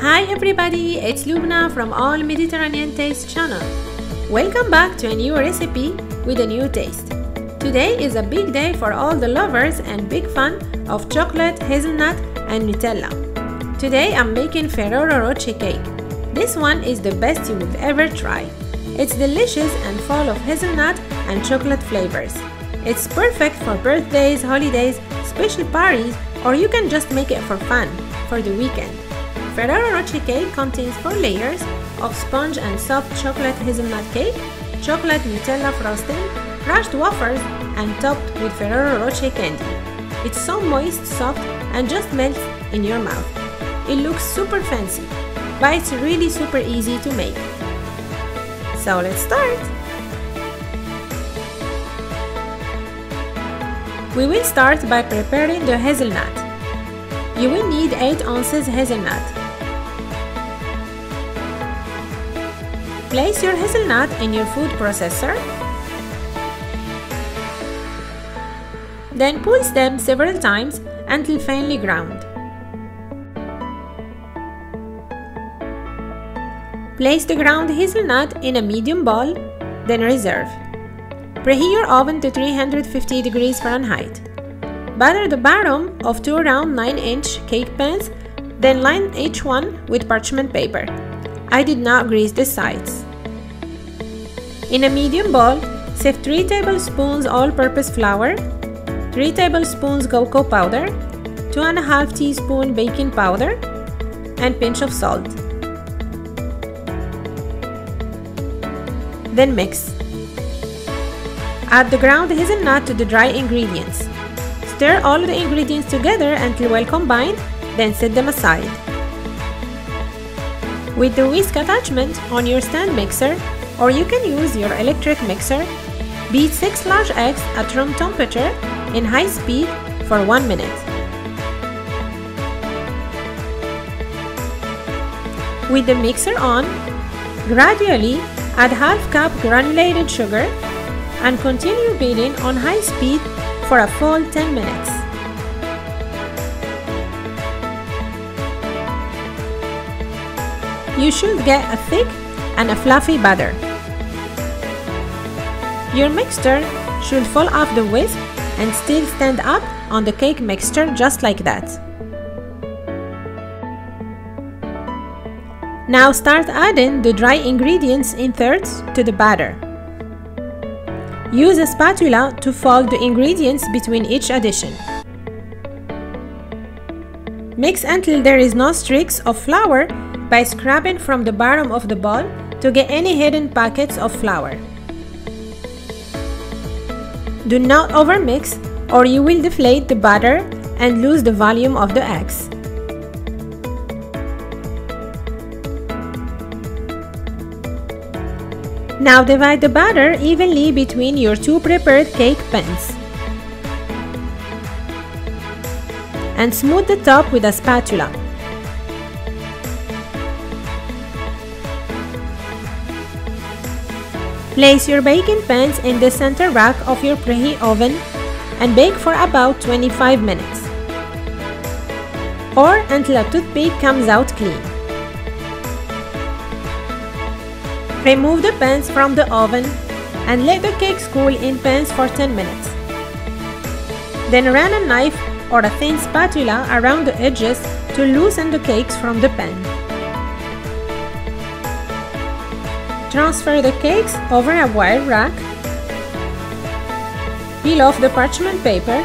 Hi everybody, it's Lubna from All Mediterranean Taste channel. Welcome back to a new recipe with a new taste. Today is a big day for all the lovers and big fan of chocolate, hazelnut and Nutella. Today I'm making Ferrero Rocher cake. This one is the best you will ever try. It's delicious and full of hazelnut and chocolate flavors. It's perfect for birthdays, holidays, special parties, or you can just make it for fun, for the weekend. Ferrero Rocher cake contains 4 layers of sponge and soft chocolate hazelnut cake, chocolate Nutella frosting, crushed wafers, and topped with Ferrero Rocher candy. It's so moist, soft, and just melts in your mouth. It looks super fancy, but it's really super easy to make. So let's start! We will start by preparing the hazelnut. You will need 8 ounces hazelnut. Place your hazelnut in your food processor. Then pulse them several times until finely ground. Place the ground hazelnut in a medium bowl, then reserve. Preheat your oven to 350 degrees Fahrenheit. Batter the bottom of 2 round 9-inch cake pans, then line each one with parchment paper. I did not grease the sides. In a medium bowl, sift 3 tablespoons all-purpose flour, 3 tablespoons cocoa powder, 2.5 teaspoons baking powder, and pinch of salt. Then mix. Add the ground hazelnut to the dry ingredients. Stir all the ingredients together until well combined, then set them aside. With the whisk attachment on your stand mixer, or you can use your electric mixer, beat 6 large eggs at room temperature in high speed for 1 minute. With the mixer on, gradually add half cup granulated sugar and continue beating on high speed for a full 10 minutes. You should get a thick and a fluffy batter. Your mixture should fall off the whisk and still stand up on the cake mixture just like that. Now start adding the dry ingredients in thirds to the batter. Use a spatula to fold the ingredients between each addition. Mix until there is no streaks of flour by scraping from the bottom of the bowl to get any hidden packets of flour. Do not overmix or you will deflate the batter and lose the volume of the eggs. Now divide the batter evenly between your 2 prepared cake pans and smooth the top with a spatula. Place your baking pans in the center rack of your preheat oven and bake for about 25 minutes or until a toothpick comes out clean. Remove the pans from the oven and let the cakes cool in pans for 10 minutes. Then run a knife or a thin spatula around the edges to loosen the cakes from the pan. Transfer the cakes over a wire rack. Peel off the parchment paper.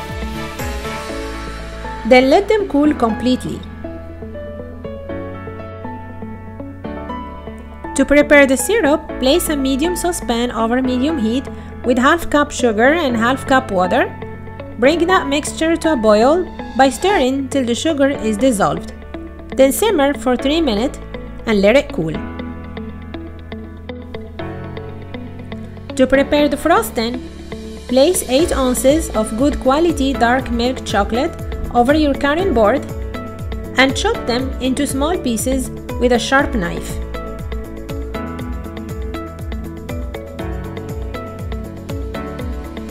Then let them cool completely. To prepare the syrup, place a medium saucepan over medium heat with half cup sugar and half cup water. Bring that mixture to a boil by stirring till the sugar is dissolved. Then simmer for 3 minutes and let it cool. To prepare the frosting, place 8 ounces of good quality dark milk chocolate over your cutting board and chop them into small pieces with a sharp knife.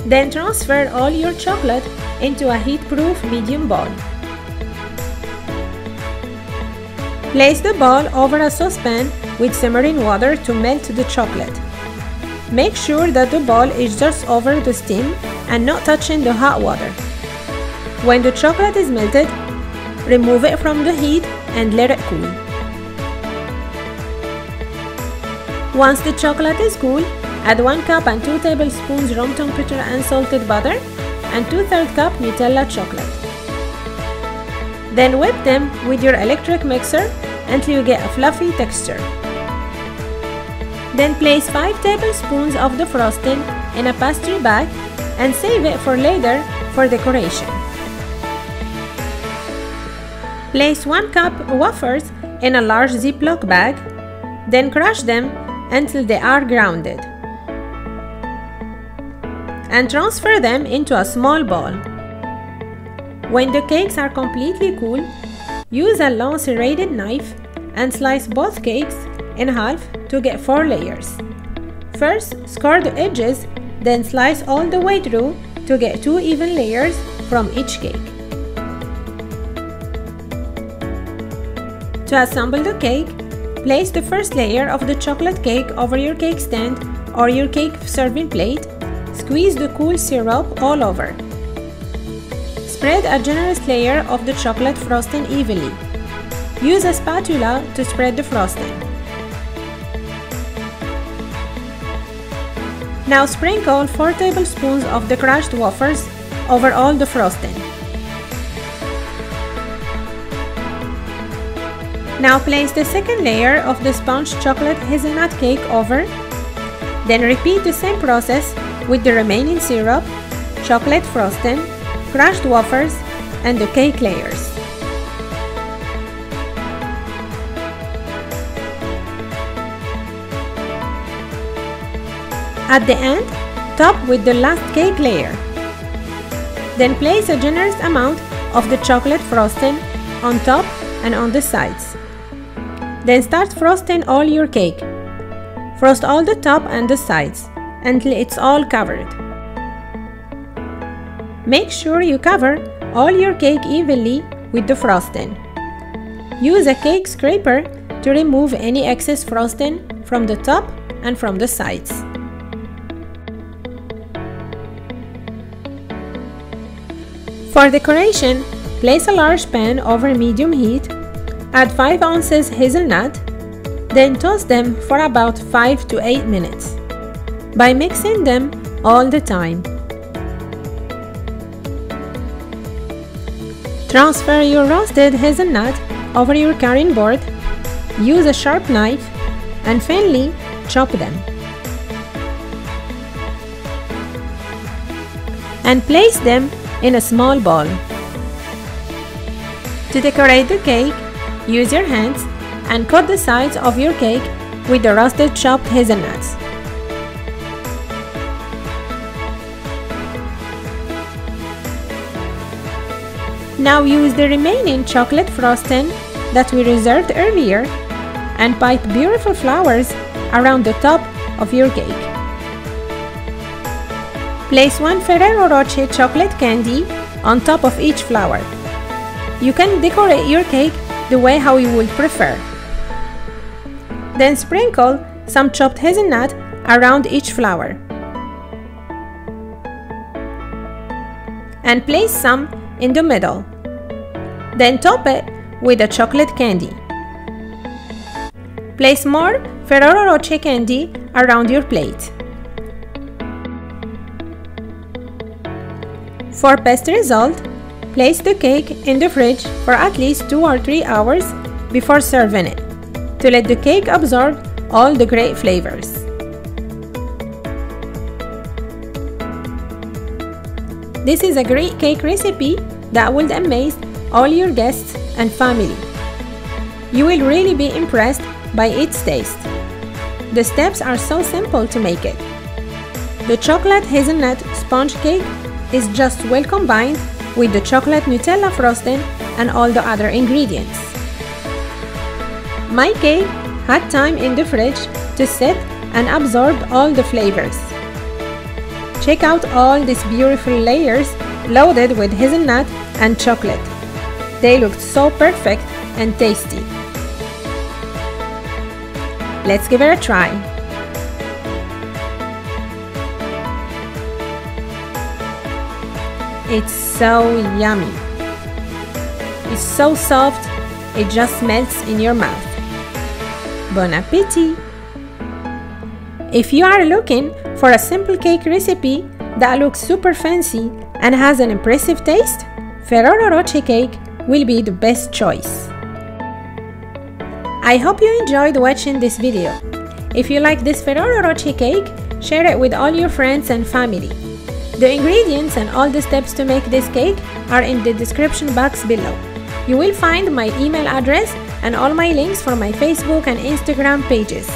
Then transfer all your chocolate into a heat-proof medium bowl. Place the ball over a saucepan with simmering water to melt the chocolate. Make sure that the ball is just over the steam and not touching the hot water. When the chocolate is melted, remove it from the heat and let it cool. Once the chocolate is cool, add 1 cup and 2 tablespoons room temperature unsalted butter and 2/3 cup Nutella chocolate. Then whip them with your electric mixer until you get a fluffy texture. Then place 5 tablespoons of the frosting in a pastry bag and save it for later for decoration. Place 1 cup wafers in a large Ziploc bag, then crush them until they are grounded. And transfer them into a small bowl. When the cakes are completely cool, use a long serrated knife and slice both cakes in half to get 4 layers. First, score the edges, then slice all the way through to get 2 even layers from each cake. To assemble the cake, place the first layer of the chocolate cake over your cake stand or your cake serving plate. Squeeze the cool syrup all over. Spread a generous layer of the chocolate frosting evenly. Use a spatula to spread the frosting. Now sprinkle 4 tablespoons of the crushed wafers over all the frosting. Now place the second layer of the sponge chocolate hazelnut cake over. Then repeat the same process with the remaining syrup, chocolate frosting, crushed wafers, and the cake layers. At the end, top with the last cake layer. Then place a generous amount of the chocolate frosting on top and on the sides. Then start frosting all your cake. Frost all the top and the sides until it's all covered. Make sure you cover all your cake evenly with the frosting. Use a cake scraper to remove any excess frosting from the top and from the sides. For decoration, place a large pan over medium heat, add 5 ounces hazelnut, then toast them for about 5 to 8 minutes by mixing them all the time. Transfer your roasted hazelnut over your carving board, use a sharp knife, and finely chop them. And place them in a small bowl. To decorate the cake, use your hands and cut the sides of your cake with the roasted chopped hazelnuts. Now use the remaining chocolate frosting that we reserved earlier and pipe beautiful flowers around the top of your cake. Place 1 Ferrero Rocher chocolate candy on top of each flower. You can decorate your cake the way how you would prefer. Then sprinkle some chopped hazelnut around each flower. And place some in the middle. Then top it with a chocolate candy. Place more Ferrero Rocher candy around your plate. For best result, place the cake in the fridge for at least 2 or 3 hours before serving it to let the cake absorb all the great flavors. This is a great cake recipe that will amaze all your guests and family. You will really be impressed by its taste. The steps are so simple to make it. The chocolate hazelnut sponge cake is just well combined with the chocolate Nutella frosting and all the other ingredients. My cake had time in the fridge to sit and absorb all the flavors. Check out all these beautiful layers loaded with hazelnut and chocolate. They looked so perfect and tasty. Let's give it a try. It's so yummy. It's so soft, it just melts in your mouth. Bon appétit! If you are looking for a simple cake recipe that looks super fancy and has an impressive taste, Ferrero Rocher cake will be the best choice. I hope you enjoyed watching this video. If you like this Ferrero Rocher cake, share it with all your friends and family. The ingredients and all the steps to make this cake are in the description box below. You will find my email address and all my links for my Facebook and Instagram pages.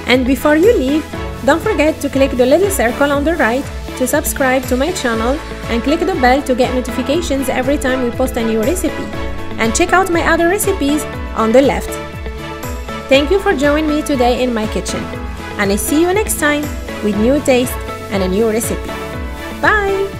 And before you leave, don't forget to click the little circle on the right to subscribe to my channel and click the bell to get notifications every time we post a new recipe. And check out my other recipes on the left. Thank you for joining me today in my kitchen. And I see you next time with new taste and a new recipe. Bye!